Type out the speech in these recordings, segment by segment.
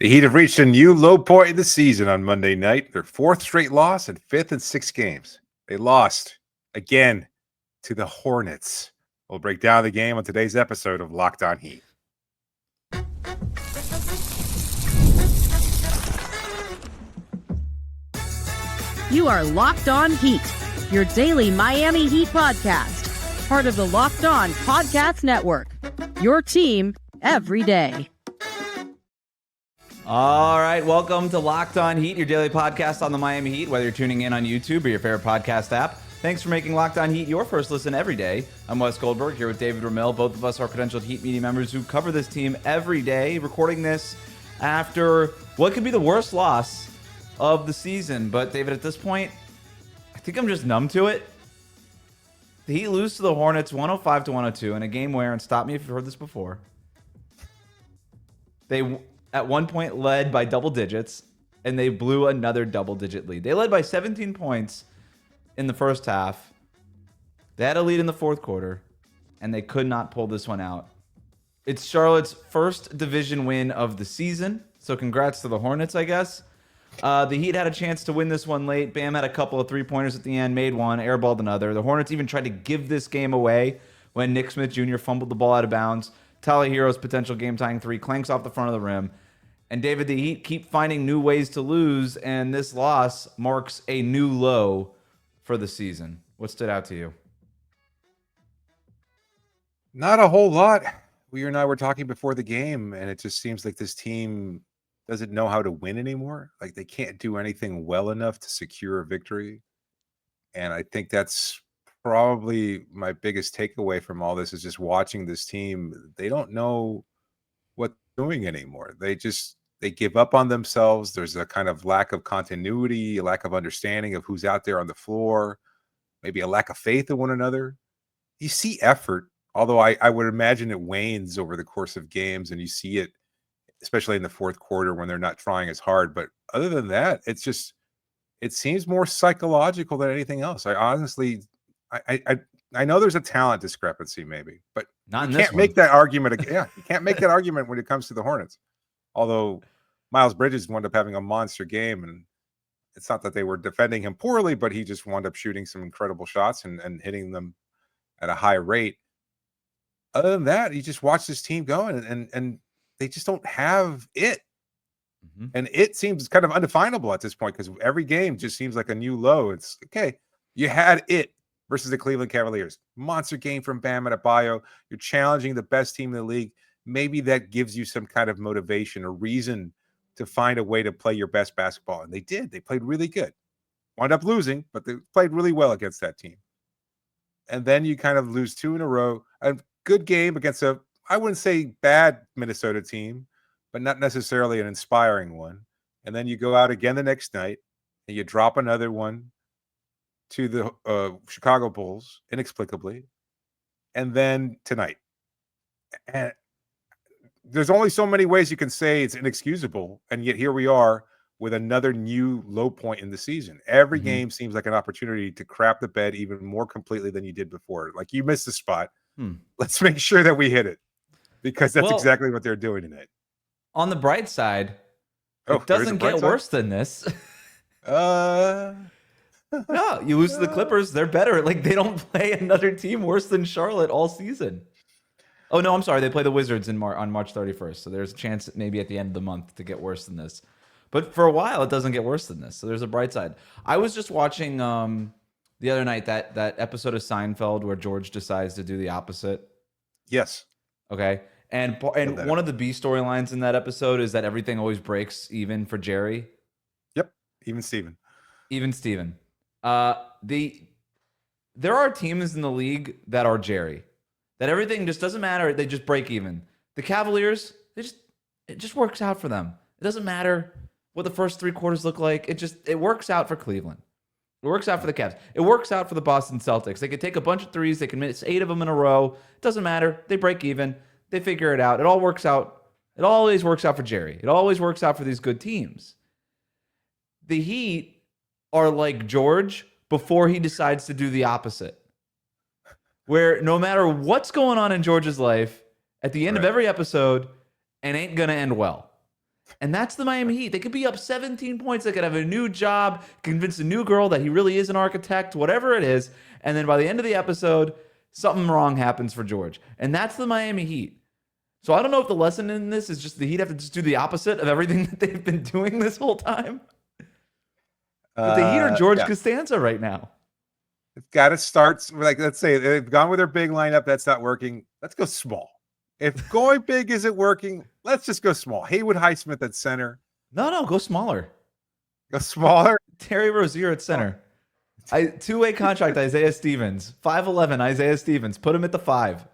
The Heat have reached a new low point in the season on Monday night. Their fourth straight loss and fifth in 6 games. They lost again to the Hornets. We'll break down the game on today's episode of Locked On Heat. You are Locked On Heat, your daily Miami Heat podcast, part of the Locked On Podcast Network, your team every day. All right, welcome to Locked On Heat, your daily podcast on the Miami Heat, whether you're tuning in on YouTube or your favorite podcast app. Thanks for making Locked On Heat your first listen every day. I'm Wes Goldberg here with David Ramil. Both of us are credentialed Heat media members who cover this team every day, recording this after what could be the worst loss of the season. But David, at this point, I think I'm just numb to it. The Heat lose to the Hornets 105-102 in a game where, and stop me if you've heard this before, they at one point led by double digits, and they blew another double-digit lead. They led by 17 points in the first half. They had a lead in the fourth quarter, and they could not pull this one out. It's Charlotte's first division win of the season, so congrats to the Hornets, I guess. The Heat had a chance to win this one late. Bam had a couple of three-pointers at the end, made one, airballed another. The Hornets even tried to give this game away when Nick Smith Jr. fumbled the ball out of bounds. Tyler Herro's potential game-tying three clanks off the front of the rim. And David, the Heat keep finding new ways to lose, and this loss marks a new low for the season. What stood out to you? Not a whole lot. You and I were talking before the game, and it just seems like this team doesn't know how to win anymore. Like they can't do anything well enough to secure a victory. And I think that's probably my biggest takeaway from all this is just watching this team. They don't know what they're doing anymore. They give up on themselves. There's a kind of lack of continuity, a lack of understanding of who's out there on the floor, maybe a lack of faith in one another. You see effort, although I would imagine it wanes over the course of games, and you see it, especially in the fourth quarter when they're not trying as hard. But other than that, it seems more psychological than anything else. I honestly, I know there's a talent discrepancy maybe, but Not in you this can't one. make that argument again. Yeah, you can't make that argument when it comes to the Hornets. Although Miles Bridges wound up having a monster game, and it's not that they were defending him poorly, but he just wound up shooting some incredible shots and hitting them at a high rate. Other than that, you just watch this team go, and they just don't have it. Mm-hmm. And it seems kind of undefinable at this point because every game just seems like a new low. It's okay. You had it versus the Cleveland Cavaliers. Monster game from Bam Adebayo. You're challenging the best team in the league. Maybe that gives you some kind of motivation or reason to find a way to play your best basketball. And they did. They played really good. Wound up losing, but they played really well against that team. And then you kind of lose 2 in a row. A good game against I wouldn't say bad Minnesota team, but not necessarily an inspiring one. And then you go out again the next night and you drop another one to the Chicago Bulls inexplicably. And then tonight. And there's only so many ways you can say it's inexcusable, and yet here we are with another new low point in the season. Every game seems like an opportunity to crap the bed even more completely than you did before. Like you missed the spot. Let's make sure that we hit it, because that's exactly what they're doing tonight. On the bright side, it doesn't get worse than this. No, you lose to the Clippers. They're better. Like they don't play another team worse than Charlotte all season. Oh, no, I'm sorry. They play the Wizards on March 31st. So there's a chance maybe at the end of the month to get worse than this. But for a while, it doesn't get worse than this. So there's a bright side. I was just watching the other night that episode of Seinfeld where George decides to do the opposite. Yes. Okay. And one of the B storylines in that episode is that everything always breaks even for Jerry. Yep. Even Steven. There are teams in the league that are Jerry. That everything just doesn't matter. They just break even. The Cavaliers, it just works out for them. It doesn't matter what the first 3 quarters look like. It works out for Cleveland. It works out for the Cavs. It works out for the Boston Celtics. They could take a bunch of threes. They can miss 8 of them in a row. It doesn't matter. They break even. They figure it out. It all works out. It always works out for Jerry. It always works out for these good teams. The Heat are like George before he decides to do the opposite. Where no matter what's going on in George's life, at the end of every episode, it ain't going to end well. And that's the Miami Heat. They could be up 17 points. They could have a new job, convince a new girl that he really is an architect, whatever it is. And then by the end of the episode, something wrong happens for George. And that's the Miami Heat. So I don't know if the lesson in this is just the Heat have to just do the opposite of everything that they've been doing this whole time. But the Heat are George Costanza right now. It's got to start, like, let's say they've gone with their big lineup. That's not working. Let's go small. If going big isn't working, let's just go small. Haywood Highsmith at center. No, go smaller. Go smaller. Terry Rozier at center. Two-way contract, Isaiah Stevens. 5'11", Isaiah Stevens. Put him at the 5.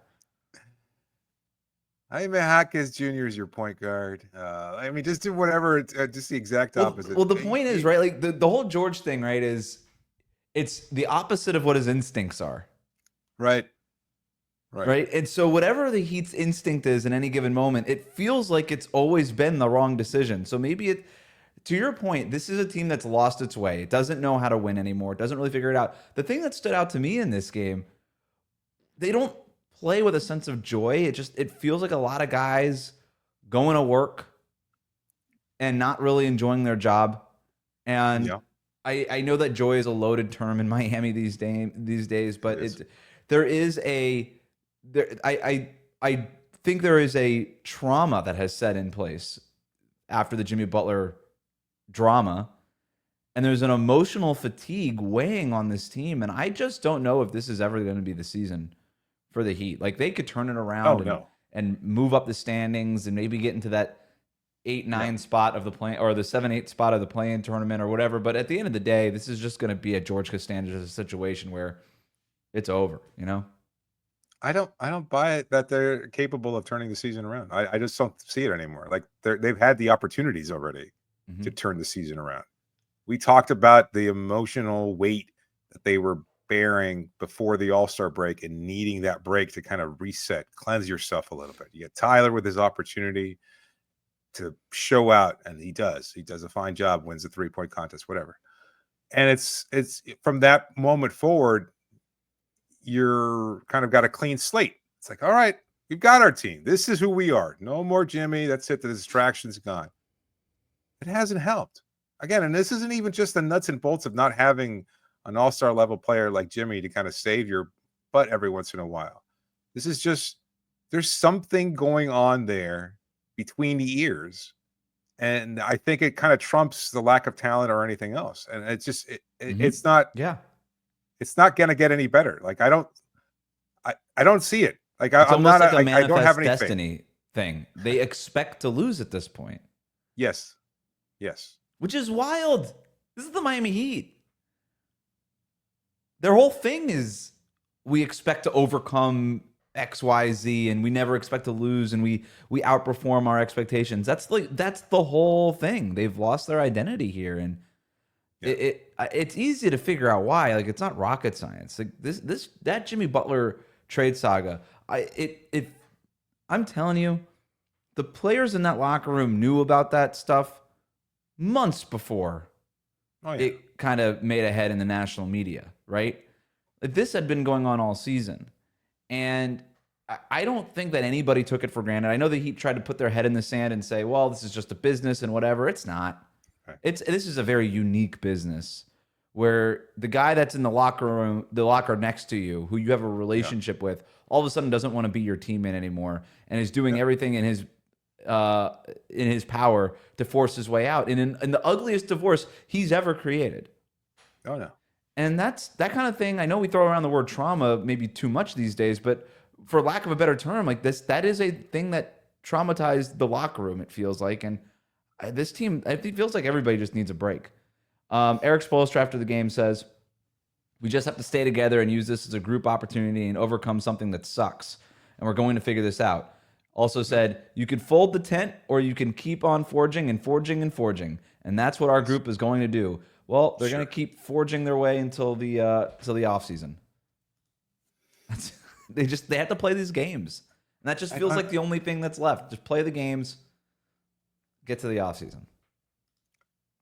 Jaime Jaquez Jr. is your point guard. I mean, just do whatever. Just the exact opposite. Well, the point is, right, like the whole George thing, right, is it's the opposite of what his instincts are. Right. And so whatever the Heat's instinct is in any given moment, it feels like it's always been the wrong decision. So maybe to your point, this is a team that's lost its way. It doesn't know how to win anymore. It doesn't really figure it out. The thing that stood out to me in this game, they don't play with a sense of joy. It feels like a lot of guys going to work and not really enjoying their job. And I know that joy is a loaded term in Miami these days, but I think there is a trauma that has set in place after the Jimmy Butler drama, and there's an emotional fatigue weighing on this team, and I just don't know if this is ever going to be the season for the Heat. Like, they could turn it around and move up the standings and maybe get into that 8-9 spot of the play, or the 7-8 spot of the play-in tournament or whatever, but at the end of the day, this is just going to be a George Costanza situation where it's over, you know? I don't buy it that they're capable of turning the season around. I just don't see it anymore. Like, they've had the opportunities already to turn the season around. We talked about the emotional weight that they were bearing before the All-Star break and needing that break to kind of reset, cleanse yourself a little bit. You get Tyler with his opportunity to show out, and he does. He does a fine job, wins the 3-point contest, whatever. And it's from that moment forward, you're kind of got a clean slate. It's like, all right, we've got our team. This is who we are. No more Jimmy. That's it. The distraction's gone. It hasn't helped. Again, and this isn't even just the nuts and bolts of not having an all-star level player like Jimmy to kind of save your butt every once in a while. This is just, there's something going on there between the ears. And I think it kind of trumps the lack of talent or anything else. And it's just, it's not, it's not going to get any better. Like, I don't see it. Like, I'm not, like I don't have any destiny thing. They expect to lose at this point. Yes. Which is wild. This is the Miami Heat. Their whole thing is we expect to overcome X, Y, Z, and we never expect to lose, and we outperform our expectations. That's the whole thing. They've lost their identity here, and it's easy to figure out why. Like, it's not rocket science. Like, that Jimmy Butler trade saga. I'm telling you, the players in that locker room knew about that stuff months before it kind of made a head in the national media, right? Like, this had been going on all season. And I don't think that anybody took it for granted. I know the Heat tried to put their head in the sand and say, well, this is just a business and whatever. It's not. Right. This is a very unique business where the guy that's in the locker room, the locker next to you, who you have a relationship with, all of a sudden doesn't want to be your teammate anymore and is doing everything in his power to force his way out in the ugliest divorce he's ever created. Oh, no. And that's that kind of thing. I know we throw around the word trauma maybe too much these days, but for lack of a better term, like that is a thing that traumatized the locker room, it feels like. And this team, it feels like everybody just needs a break. Eric Spoelstra after the game says, we just have to stay together and use this as a group opportunity and overcome something that sucks. And we're going to figure this out. Also said, you could fold the tent or you can keep on forging and forging and forging. And that's what our group is going to do. Well, they're going to keep forging their way until the offseason. They have to play these games. And that just feels like the only thing that's left. Just play the games, get to the offseason.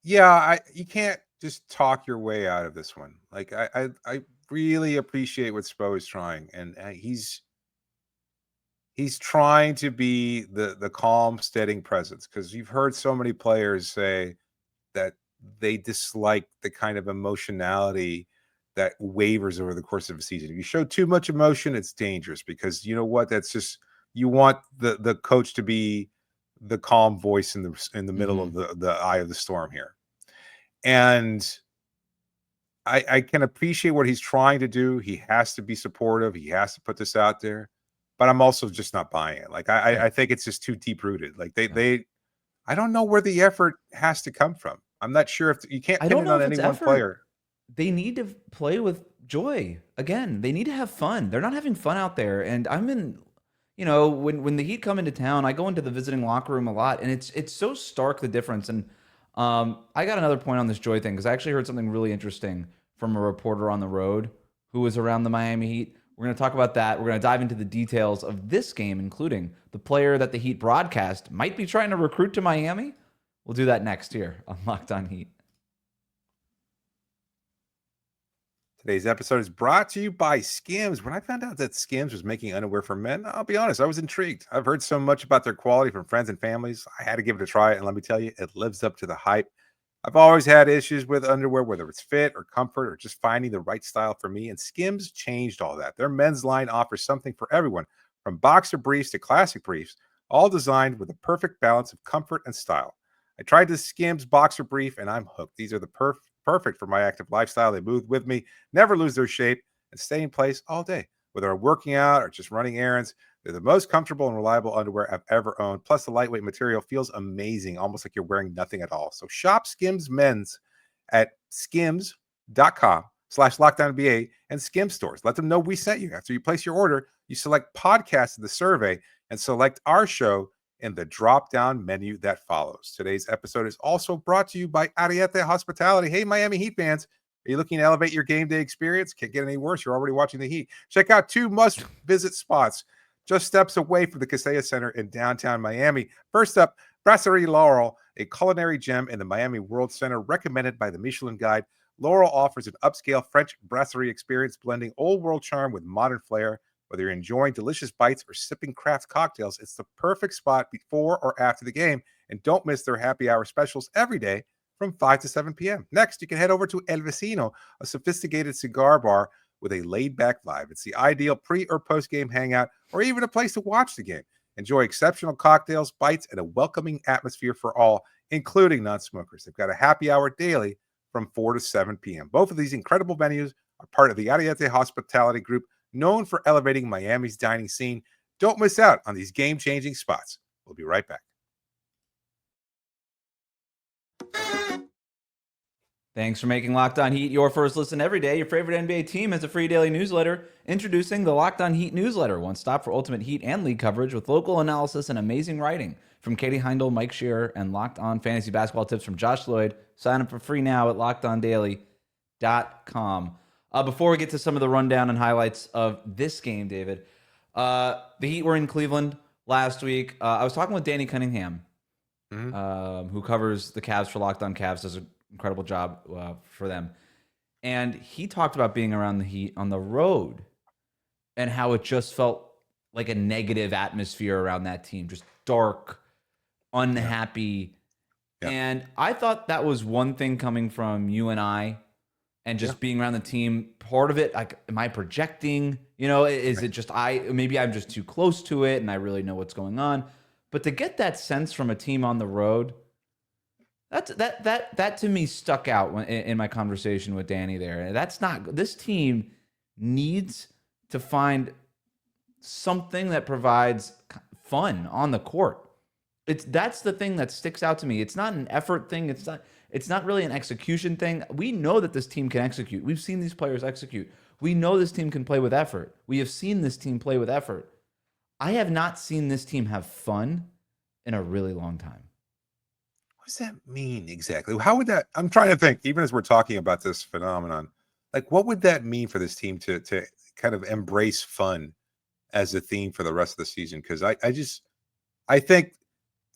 Yeah, you can't just talk your way out of this one. Like, I really appreciate what Spo is trying. And he's he's trying to be the calm, steadying presence, because you've heard so many players say that they dislike the kind of emotionality that wavers over the course of a season. If you show too much emotion, it's dangerous, because you know what? That's just, you want the coach to be the calm voice in the middle of the eye of the storm here. And I can appreciate what he's trying to do. He has to be supportive. He has to put this out there, but I'm also just not buying it. Like I think it's just too deep rooted. Like I don't know where the effort has to come from. I'm not sure if you can't I pin don't it know on if any it's one effort. player. They need to play with joy. Again, they need to have fun. They're not having fun out there. And I'm in, when the Heat come into town, I go into the visiting locker room a lot, and it's so stark, the difference. And I got another point on this joy thing, because I actually heard something really interesting from a reporter on the road who was around the Miami Heat. We're going to talk about that. We're going to dive into the details of this game, including the player that the Heat broadcast might be trying to recruit to Miami. We'll do that next here on Locked On Heat. Today's episode is brought to you by Skims. When I found out that Skims was making underwear for men, I'll be honest, I was intrigued. I've heard so much about their quality from friends and families. I had to give it a try, and let me tell you, it lives up to the hype. I've always had issues with underwear, whether it's fit or comfort or just finding the right style for me, and Skims changed all that. Their men's line offers something for everyone, from boxer briefs to classic briefs, all designed with a perfect balance of comfort and style. I tried the Skims boxer brief, and I'm hooked. These are the perfect for my active lifestyle. They move with me, never lose their shape, and stay in place all day. Whether I'm working out or just running errands, they're the most comfortable and reliable underwear I've ever owned. Plus, the lightweight material feels amazing, almost like you're wearing nothing at all. So shop Skims Men's at skims.com/lockdownba and Skims stores. Let them know we sent you. After you place your order, you select podcast in the survey and select our show in the drop-down menu that follows. Today's episode is also brought to you by Ariete Hospitality. Hey, Miami Heat fans, are you looking to elevate your game day experience? Can't get any worse. You're already watching the Heat. Check out two must-visit spots just steps away from the Kaseya Center in downtown Miami. First up, Brasserie Laurel, a culinary gem in the Miami World Center, recommended by the Michelin Guide. Laurel offers an upscale French brasserie experience, blending old world charm with modern flair. Whether you're enjoying delicious bites or sipping craft cocktails, it's the perfect spot before or after the game. And don't miss their happy hour specials every day from 5 to 7 p.m. Next, you can head over to El Vecino, a sophisticated cigar bar with a laid-back vibe. It's the ideal pre- or post-game hangout, or even a place to watch the game. Enjoy exceptional cocktails, bites, and a welcoming atmosphere for all, including non-smokers. They've got a happy hour daily from 4 to 7 p.m. Both of these incredible venues are part of the Ariete Hospitality Group, known for elevating Miami's dining scene. Don't miss out on these game-changing spots. We'll be right back. Thanks for making Locked On Heat your first listen every day. Your favorite NBA team has a free daily newsletter. Introducing the Locked On Heat newsletter, one stop for ultimate Heat and league coverage with local analysis and amazing writing from Katie Heindel, Mike Shearer, and Locked On fantasy basketball tips from Josh Lloyd. Sign up for free now at lockedondaily.com. Before we get to some of the rundown and highlights of this game, David, the Heat were in Cleveland last week. I was talking with Danny Cunningham, who covers the Cavs for Locked On Cavs, does an incredible job for them. And he talked about being around the Heat on the road and how it just felt like a negative atmosphere around that team, just dark, unhappy. Yeah. And I thought that was one thing coming from you and I, and just being around the team. Part of it, like, am I projecting? Is it just maybe I'm just too close to it and I really know what's going on? But to get that sense from a team on the road, that to me stuck out in my conversation with Danny there. This team needs to find something that provides fun on the court. That's the thing that sticks out to me. It's not an effort thing. It's not really an execution thing. We know that this team can execute. We've seen these players execute. We know this team can play with effort. We have seen this team play with effort. I have not seen this team have fun in a really long time. What does that mean exactly? How would that, I'm trying to think, even as we're talking about this phenomenon, like what would that mean for this team to kind of embrace fun as a theme for the rest of the season? Because I think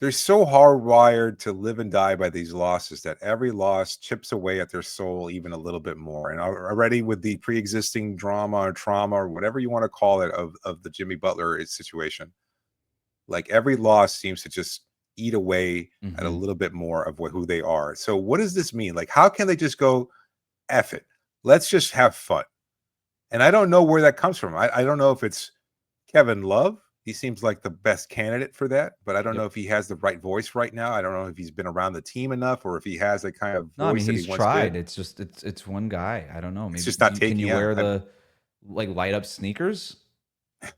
they're so hardwired to live and die by these losses that every loss chips away at their soul even a little bit more. And already with the pre-existing drama or trauma or whatever you want to call it of the Jimmy Butler situation, like every loss seems to just eat away at a Mhm. little bit more of who they are. So what does this mean? Like, how can they just go, F it, let's just have fun? And I don't know where that comes from. I don't know if it's Kevin Love. He seems like the best candidate for that, but I don't know Yep. if he has the right voice right now. I don't know if he's been around the team enough or if he has a kind of No, I mean voice that he he's once tried. did. It's just it's one guy. I don't know. It's Maybe just not can taking. you Yeah, wear the like light up sneakers? I,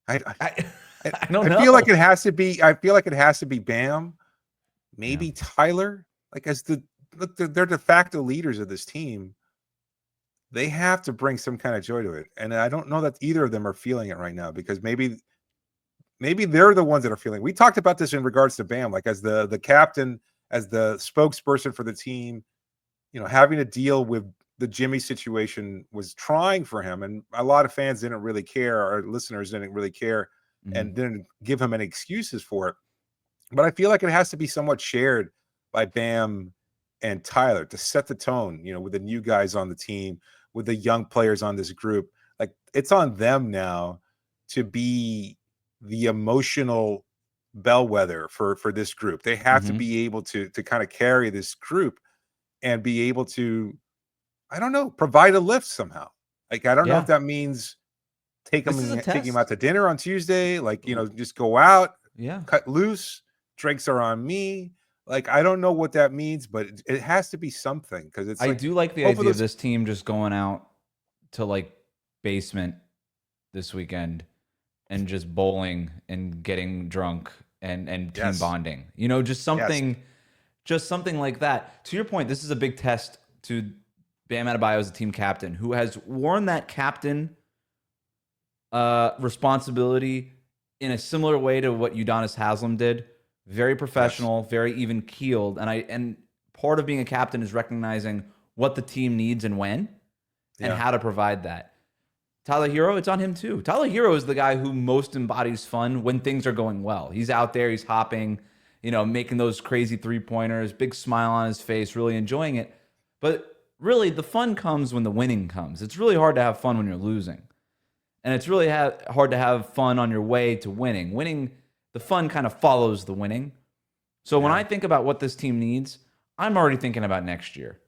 I I, I don't I feel like know. it has to be. I feel like it has to be Bam, Yeah. maybe Tyler. Like as the look, they're de facto leaders of this team. They have to bring some kind of joy to it, and I don't know that either of them are feeling it right now because maybe they're the ones that are feeling. We talked about this in regards to Bam, like as the captain, as the spokesperson for the team, having to deal with the Jimmy situation was trying for him, and a lot of fans didn't really care, or listeners didn't really care, Mhm. and didn't give him any excuses for it. But I feel like it has to be somewhat shared by Bam and Tyler to set the tone, with the new guys on the team, with the young players on this group. Like it's on them now to be the emotional bellwether for this group. They have to Mhm. be able to kind of carry this group and be able to, I don't know, provide a lift somehow. Like I don't know if Yeah. that means This is a take him out test. to dinner on Tuesday, like L- just go out, Yeah. cut loose, drinks are on me. Like I don't know what that means, but it has to be something because it's I like do like the both of idea of those. this team just going out to like basement this weekend and just bowling and getting drunk and team Yes, bonding. yes, Just something like that. To your point, this is a big test to Bam Adebayo as a team captain who has worn that captain responsibility in a similar way to what Udonis Haslam did. Very yes, professional, very even keeled, and part of being a captain is recognizing what the team needs and when, and yeah, how to provide that. Tyler Herro, it's on him too. Tyler Herro is the guy who most embodies fun when things are going well. He's out there, he's hopping, making those crazy 3-pointers, big smile on his face, really enjoying it. But really, the fun comes when the winning comes. It's really hard to have fun when you're losing. And it's really hard to have fun on your way to winning. Winning, the fun kind of follows the winning. So when yeah. I think about what this team needs, I'm already thinking about next year.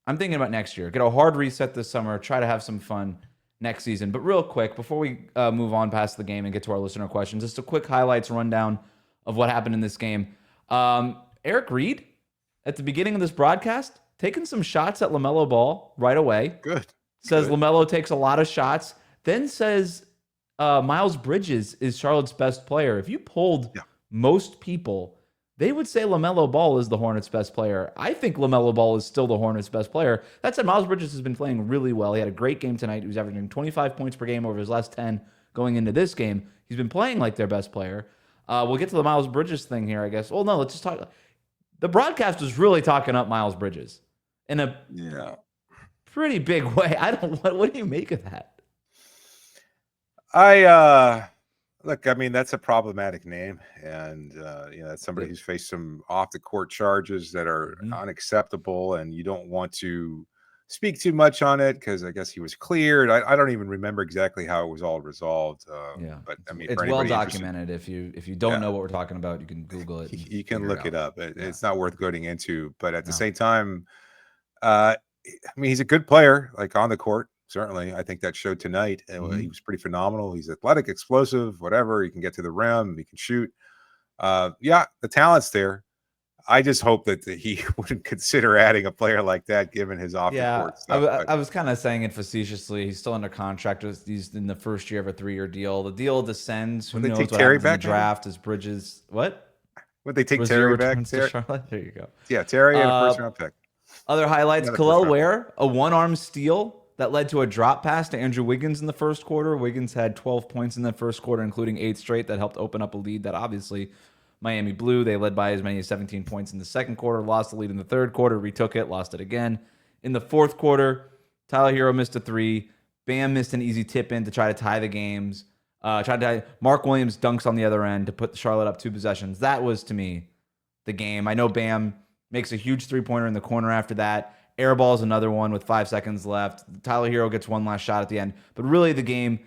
I'm thinking about next year. Get a hard reset this summer. Try to have some fun next season. But real quick, before we move on past the game and get to our listener questions, just a quick highlights rundown of what happened in this game. Eric Reed, at the beginning of this broadcast, taking some shots at LaMelo Ball right away. Good, Says good. LaMelo takes a lot of shots. Then says Miles Bridges is Charlotte's best player. If you polled Yeah, most people, they would say LaMelo Ball is the Hornets' best player. I think LaMelo Ball is still the Hornets' best player. That said, Miles Bridges has been playing really well. He had a great game tonight. He was averaging 25 points per game over his last 10 going into this game. He's been playing like their best player. We'll get to the Miles Bridges thing here, I guess. Well, no, let's just talk. The broadcast was really talking up Miles Bridges in a yeah. pretty big way. I don't. What do you make of that? I look, I mean, that's a problematic name, and that's somebody Yep. who's faced some off the court charges that are Mhm. unacceptable, and you don't want to speak too much on it because I guess he was cleared. I don't even remember exactly how it was all resolved. Yeah, But I mean, it's for well anybody interested, documented. If you don't yeah, know what we're talking about, you can Google it and you can figure it look it out. up. Yeah, It's not worth going into, but at the no. same time, uh, I mean, he's a good player, like on the court. Certainly, I think that showed tonight. He Hmm. was pretty phenomenal. He's athletic, explosive, whatever. He can get to the rim. He can shoot. Yeah, the talent's there. I just hope that he wouldn't consider adding a player like that, given his off the Yeah, court stuff. But I was kind of saying it facetiously. He's still under contract. He's in the first year of a 3-year deal. The deal descends. Who would they knows take what Terry happens in the back? Maybe draft? As Bridges, what? would they take Rozier Terry back? returns to Charlotte. There you go. Yeah, Terry and a Uh, first round pick. Other highlights: Another first Khalil round pick. Ware, a one-arm steal that led to a drop pass to Andrew Wiggins in the first quarter. Wiggins had 12 points in the first quarter, including 8 straight. That helped open up a lead that obviously Miami blew. They led by as many as 17 points in the second quarter, lost the lead in the third quarter, retook it, lost it again. In the fourth quarter, Tyler Herro missed a 3. Bam missed an easy tip in to try to tie the games. Mark Williams dunks on the other end to put Charlotte up 2 possessions. That was, to me, the game. I know Bam makes a huge 3-pointer in the corner after that. Airball is another one with 5 seconds left. Tyler Herro gets one last shot at the end. But really, the game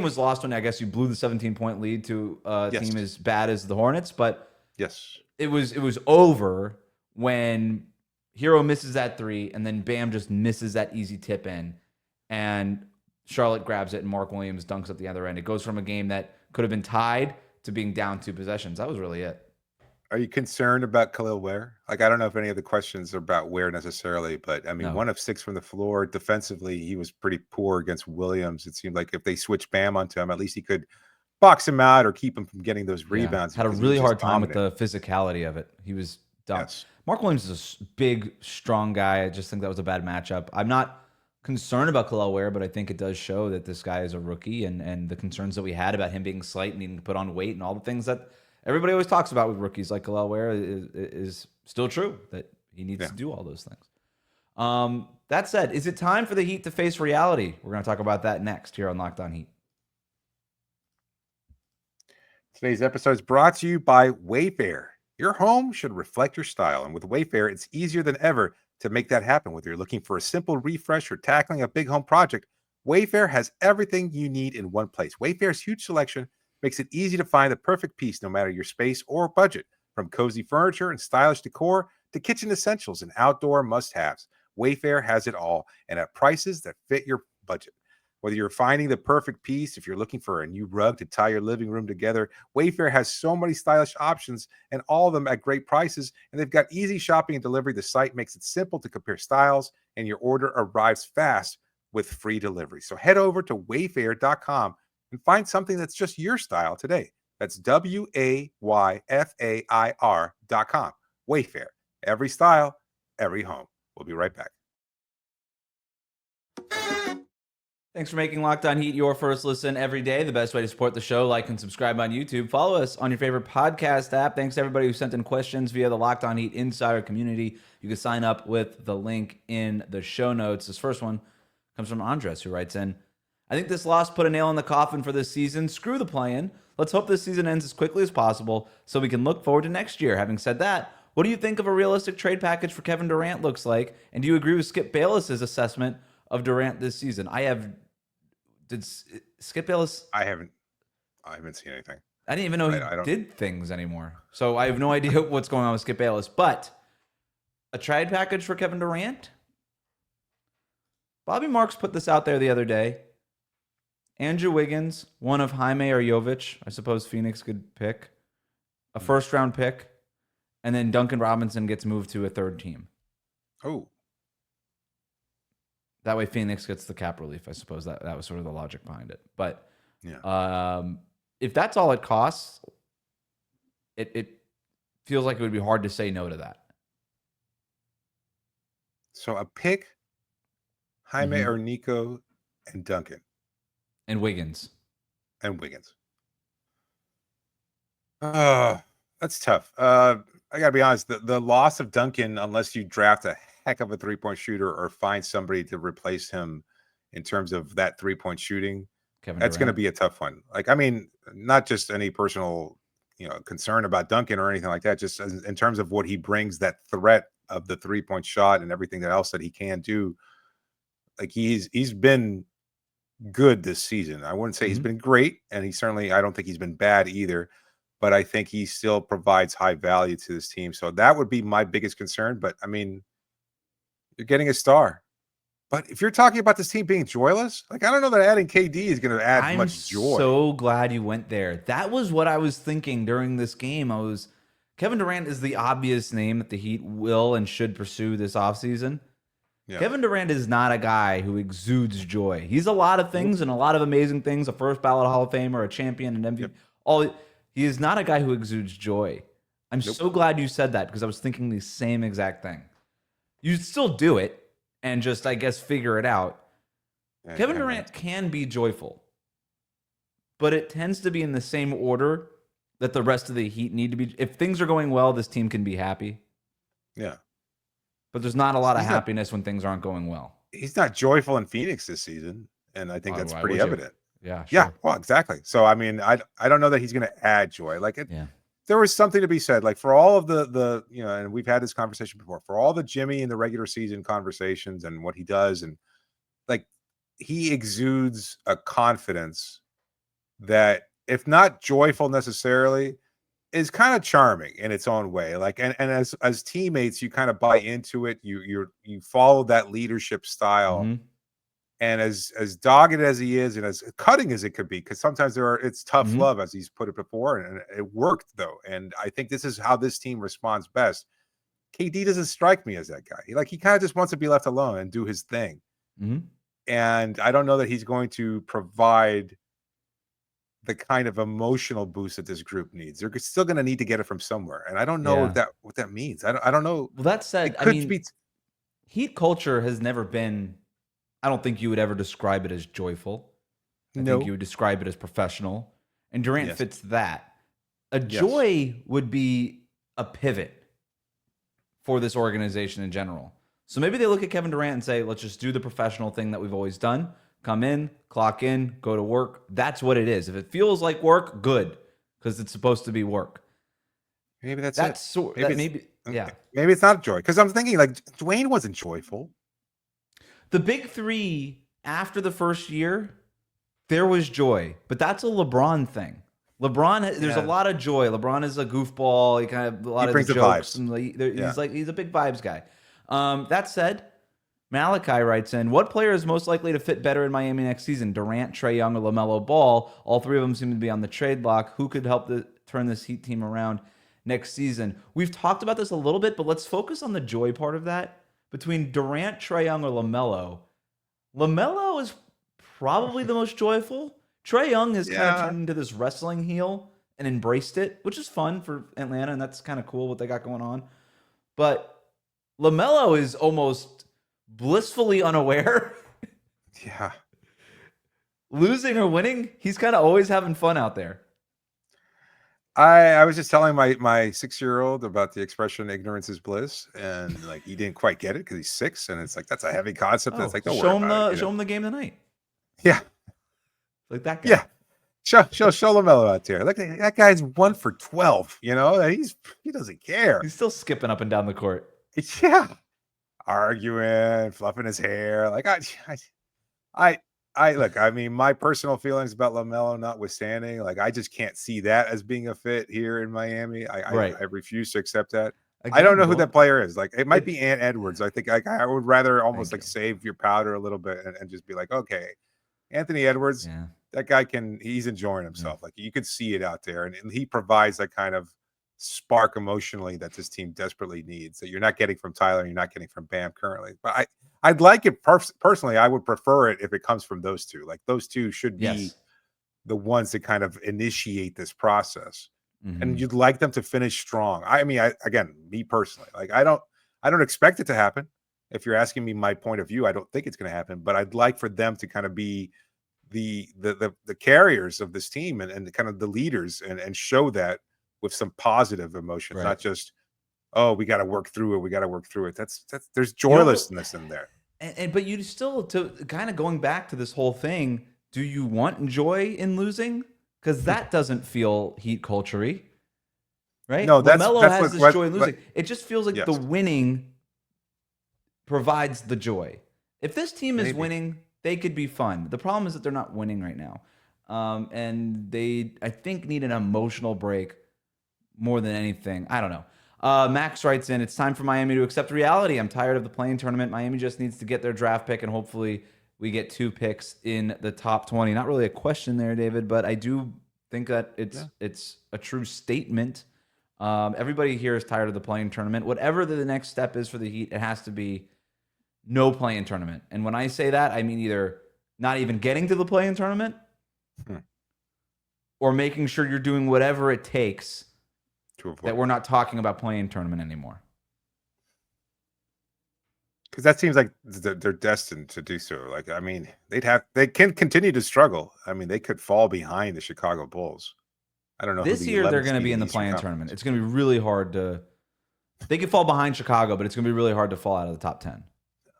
was lost when I guess you blew the 17-point lead to a team as bad as the Hornets. But yes, it was over when Herro misses that three, and then Bam just misses that easy tip in, and Charlotte grabs it, and Mark Williams dunks at the other end. It goes from a game that could have been tied to being down 2 possessions. That was really it. Are you concerned about Khalil Ware? Like, I don't know if any of the questions are about Ware necessarily, but I mean, No. 1 of 6 from the floor. Defensively, he was pretty poor against Williams. It seemed like if they switched Bam onto him, at least he could box him out or keep him from getting those rebounds. Had a because he was really just hard time with dominant. the physicality of it. He was dumb. Yes. Mark Williams is a big, strong guy. I just think that was a bad matchup. I'm not concerned about Khalil Ware, but I think it does show that this guy is a rookie, and the concerns that we had about him being slight and needing to put on weight and all the things that everybody always talks about with rookies like Khalil Ware is still true, that he needs to do all those things. That said, is it time for the Heat to face reality? We're going to talk about that next here on Locked On Heat. Today's episode is brought to you by Wayfair. Your home should reflect your style, and with Wayfair, it's easier than ever to make that happen. Whether you're looking for a simple refresh or tackling a big home project, Wayfair has everything you need in one place. Wayfair's huge selection makes it easy to find the perfect piece no matter your space or budget. From cozy furniture and stylish decor to kitchen essentials and outdoor must-haves, Wayfair has it all, and at prices that fit your budget. Whether you're finding the perfect piece, if you're looking for a new rug to tie your living room together, Wayfair has so many stylish options and all of them at great prices. And they've got easy shopping and delivery. The site makes it simple to compare styles, and your order arrives fast with free delivery. So head over to wayfair.com and find something that's just your style today. That's WAYFAIR.com. Wayfair. Every style, every home. We'll be right back. Thanks for making Locked On Heat your first listen every day. The best way to support the show, like and subscribe on YouTube. Follow us on your favorite podcast app. Thanks to everybody who sent in questions via the Locked On Heat Insider community. You can sign up with the link in the show notes. This first one comes from Andres, who writes in, I think this loss put a nail in the coffin for this season. Screw the play-in. Let's hope this season ends as quickly as possible so we can look forward to next year. Having said that, what do you think of a realistic trade package for Kevin Durant looks like? And do you agree with Skip Bayless's assessment of Durant this season? Did Skip Bayless? I haven't seen anything. I didn't even know he did things anymore. So I have no idea what's going on with Skip Bayless. But a trade package for Kevin Durant? Bobby Marks put this out there the other day. Andrew Wiggins, one of Jaime or Jovic, I suppose Phoenix could pick, a first-round pick, and then Duncan Robinson gets moved to a third team. Oh. That way Phoenix gets the cap relief. I suppose that was sort of the logic behind it. But if that's all it costs, it feels like it would be hard to say no to that. So a pick, Jaime or Nico, and Duncan. And Wiggins. That's tough. I got to be honest. The loss of Duncan, unless you draft a heck of a three-point shooter or find somebody to replace him in terms of that three-point shooting, that's going to be a tough one. Like, I mean, not just any personal, concern about Duncan or anything like that, just in terms of what he brings, that threat of the three-point shot and everything else that he can do. Like, he's been good this season. I wouldn't say he's been great, and I don't think he's been bad either, but I think he still provides high value to this team. So that would be my biggest concern. But I mean, you're getting a star. But if you're talking about this team being joyless, like, I don't know that adding KD is going to add much joy. I'm so glad you went there. That was what I was thinking during this game. Kevin Durant is the obvious name that the Heat will and should pursue this offseason. Yeah. Kevin Durant is not a guy who exudes joy. He's a lot of things and a lot of amazing things, a first ballot Hall of Famer, a champion, an MVP. He is not a guy who exudes joy. I'm so glad you said that, because I was thinking the same exact thing. You still do it and just, I guess, figure it out. Yeah, Kevin Durant can be joyful, but it tends to be in the same order that the rest of the Heat need to be. If things are going well, this team can be happy. Yeah. But there's not a lot of happiness when things aren't going well. He's not joyful in Phoenix this season, and I think that's pretty evident. Yeah, sure. Yeah, well, exactly. So, I mean, I don't know that he's going to add joy. Like, there was something to be said, like for all of the and we've had this conversation before, for all the Jimmy in the regular season conversations and what he does, and like he exudes a confidence that, if not joyful necessarily, is kind of charming in its own way. Like, and as teammates, you kind of buy into it. You follow that leadership style. Mhm. And as dogged as he is, and as cutting as it could be, because sometimes it's tough Mhm. love, as he's put it before, and it worked though. And I think this is how this team responds best. KD doesn't strike me as that guy. He kind of just wants to be left alone and do his thing. Mhm. And I don't know that he's going to provide the kind of emotional boost that this group needs. They're still going to need to get it from somewhere, and I don't know Yeah. what that means. I don't know. Well, that said, It I could mean, be. Heat culture has never been. I don't think you would ever describe it as joyful. I think No. you would describe it as professional, and Durant Yes. fits that. A Yes. joy would be a pivot for this organization in general. So maybe they look at Kevin Durant and say, let's just do the professional thing that we've always done. Come in, clock in, go to work. That's what it is. If it feels like work, good, because it's supposed to be work. Maybe that's That's it. sort. Maybe That maybe Okay. yeah. Maybe it's not joy, because I'm thinking like Dwayne wasn't joyful. The big three after the first year, there was joy, but that's a LeBron thing. LeBron, there's a Yeah. lot of joy. LeBron is a goofball. He kind of a lot of brings the the jokes, vibes. and Yeah. he's a big vibes guy. That said, Malachi writes in, what player is most likely to fit better in Miami next season? Durant, Trae Young, or LaMelo Ball? All three of them seem to be on the trade block. Who could help turn this Heat team around next season? We've talked about this a little bit, but let's focus on the joy part of that. Between Durant, Trae Young, or LaMelo, LaMelo is probably the most joyful. Trae Young has kind of Yeah. turned into this wrestling heel and embraced it, which is fun for Atlanta, and that's kind of cool what they got going on. But LaMelo is almost blissfully unaware. Yeah. Losing or winning, he's kind of always having fun out there. I was just telling my 6-year-old about the expression "ignorance is bliss," and like he didn't quite get it because he's 6, and it's like that's a heavy concept. And it's like, don't show worry him about it, show him the game tonight, Yeah, like that guy. yeah. Show LaMelo out there. Look, that guy's 1 for 12. You know, and he doesn't care. He's still skipping up and down the court. Yeah, arguing, fluffing his hair. Like I look. I mean, my personal feelings about LaMelo notwithstanding, like I just can't see that as being a fit here in Miami. Right. I refuse to accept that. I Again, don't know who well, that player is. Like it might be Ant Edwards. I think I would rather almost Thank like you. save your powder a little bit and just be like, okay, Anthony Edwards, Yeah. that guy he's enjoying himself. Like you could see it out there, and he provides that kind of spark emotionally that this team desperately needs, that you're not getting from Tyler, you're not getting from Bam currently. But I'd like it personally. I would prefer it if it comes from those two. Like those two should be Yes. the ones that kind of initiate this process. Mhm. And you'd like them to finish strong. I mean, again, me personally, like I don't expect it to happen. If you're asking me my point of view, I don't think it's going to happen. But I'd like for them to kind of be the carriers of this team and kind of the leaders and show that with some positive emotions, Right. not just, oh, we got to work through it. We got to work through it. That's there's You know, joylessness in there. But you still, to kind of going back to this whole thing, do you want joy in losing? Because that doesn't feel Heat culture-y, right? No, that's has this what- joy in what- losing. It just feels like the Yes. winning provides the joy. If this team is Maybe. winning, they could be fun. The problem is that they're not winning right now, and they, I think, need an emotional break more than anything. I don't know. Max writes in, it's time for Miami to accept reality. I'm tired of the play-in tournament. Miami just needs to get their draft pick, and hopefully we get 2 picks in the top 20. Not really a question there, David, but I do think that it's a true statement. Everybody here is tired of the play-in tournament. Whatever the next step is for the Heat, it has to be no play-in tournament. And when I say that, I mean either not even getting to the play-in tournament or making sure you're doing whatever it takes To avoid that we're not talking about play-in tournament anymore. because that seems like they're destined to do so. Like, I mean, they can continue to struggle. I mean, they could fall behind the Chicago Bulls. I don't know. This year, they're going to be in the play-in tournament. It's going to be really hard to... They could fall behind Chicago, but it's going to be really hard to fall out of the top 10.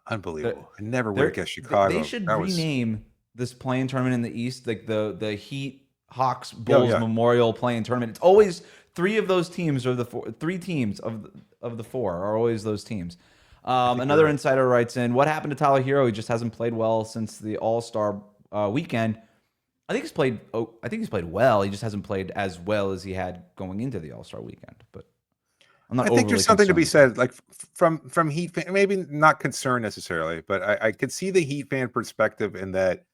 Unbelievable. I never would have guessed Chicago. They should That was- rename this play-in tournament in the East, like the Heat Hawks Bulls Memorial play-in tournament. It's always three of those teams are the three teams of the four are always those teams. Another insider writes in, what happened to Tyler Herro? He just hasn't played well since the All-Star weekend. I think he's played well. He just hasn't played as well as he had going into the All-Star weekend. But I think there's something to be said, like from Heat fan, maybe not concerned necessarily, but I could see the Heat fan perspective in that,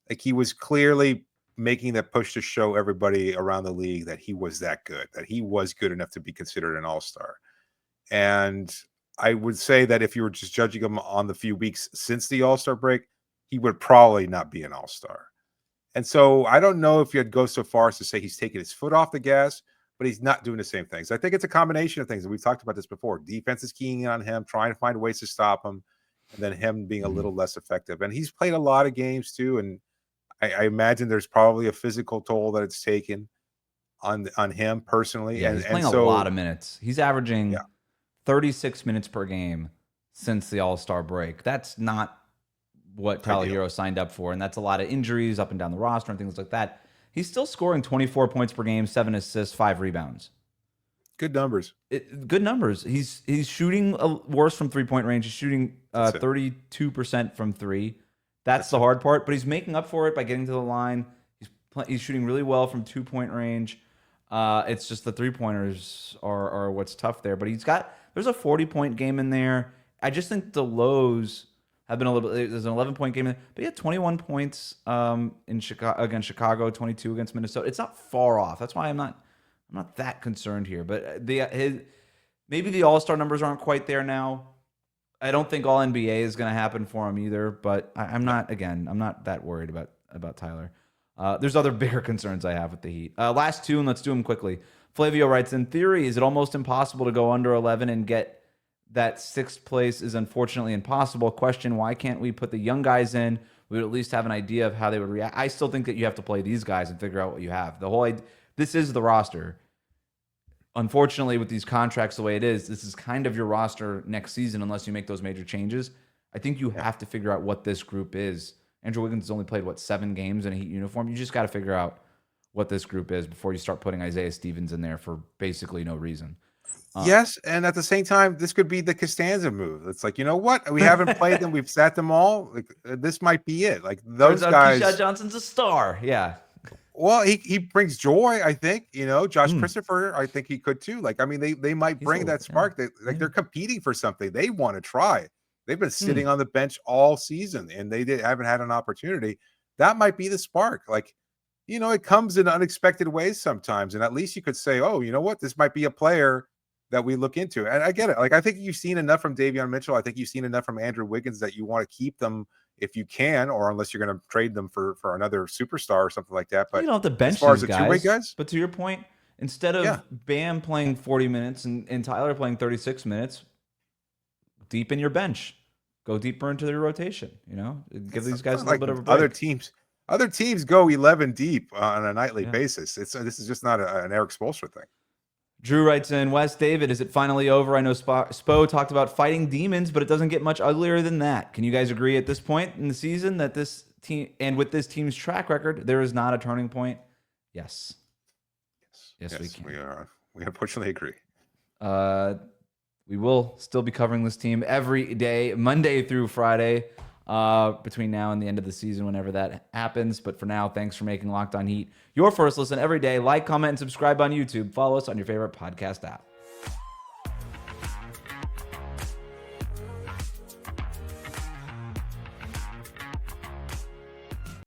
like, he was clearly making that push to show everybody around the league that he was that good, that he was good enough to be considered an all-star. And I would say that if you were just judging him on the few weeks since the all-star break, he would probably not be an all-star. And so I don't know if you'd go so far as to say he's taking his foot off the gas, but he's not doing the same things. I think it's a combination of things, and we've talked about this before. Defense is keying in on him, trying to find ways to stop him, and then him being a little less effective. And he's played a lot of games too, and I imagine there's probably a physical toll that it's taken on him personally. Yeah, and he's playing so, a lot of minutes. He's averaging 36 minutes per game since the All-Star break. That's not what Tyler Herro signed up for, and that's a lot of injuries up and down the roster and things like that. He's still scoring 24 points per game, 7 assists, 5 rebounds. Good numbers. Good numbers. He's shooting worse from three-point range. He's shooting 32% from three. That's the hard part, but he's making up for it by getting to the line. He's shooting really well from 2-point range. It's just the three-pointers are what's tough there. But there's a 40-point game in there. I just think the lows have been a little bit. There's an 11-point game in there, but he had 21 points in Chicago against Chicago, 22 against Minnesota. It's not far off. That's why I'm not that concerned here. But maybe the All-Star numbers aren't quite there now. I don't think All NBA is going to happen for him either, but I'm not that worried about Tyler. There's other bigger concerns I have with the Heat. Last two, and let's do them quickly. Flavio writes, in theory, is it almost impossible to go under 11 and get that sixth place is unfortunately impossible. Question, why can't we put the young guys in? We would at least have an idea of how they would react. I still think that you have to play these guys and figure out what you have. This is the roster. Unfortunately, with these contracts the way it is, this is kind of your roster next season unless you make those major changes. I think you have to figure out what this group is. Andrew Wiggins has only played, 7 games in a Heat uniform? You just got to figure out what this group is before you start putting Isaiah Stevens in there for basically no reason. Yes, and at the same time, this could be the Costanza move. It's like, you know what? We haven't played them. We've sat them all. Like, this might be it. Like, those guys. Keyshawn Johnson's a star. Yeah. Well, he brings joy, I think. Josh Christopher, I think he could too. Like, I mean, they might bring that spark. They're competing for something. They want to try. They've been sitting on the bench all season, and they haven't had an opportunity. That might be the spark. Like, it comes in unexpected ways sometimes, and at least you could say, oh, you know what? This might be a player that we look into. And I get it. Like, I think you've seen enough from Davion Mitchell. I think you've seen enough from Andrew Wiggins that you want to keep them if you can, or unless you're going to trade them for another superstar or something like that. But you don't have to bench as far these as the two-way guys. But to your point, instead of Bam playing 40 minutes and Tyler playing 36 minutes, deepen your bench. Go deeper into their rotation. Give these guys a little bit of a break. Other teams go 11 deep on a nightly basis. This is just not an Eric Spoelstra thing. Drew writes in, Wes David, is it finally over? I know Spo talked about fighting demons, but it doesn't get much uglier than that. Can you guys agree at this point in the season that this team, and with this team's track record, there is not a turning point? Yes. Yes, we can. We unfortunately agree. We will still be covering this team every day, Monday through Friday, between now and the end of the season, whenever that happens. But for now, thanks for making Locked On Heat your first listen every day. Like, comment, and subscribe on YouTube. Follow us on your favorite podcast app.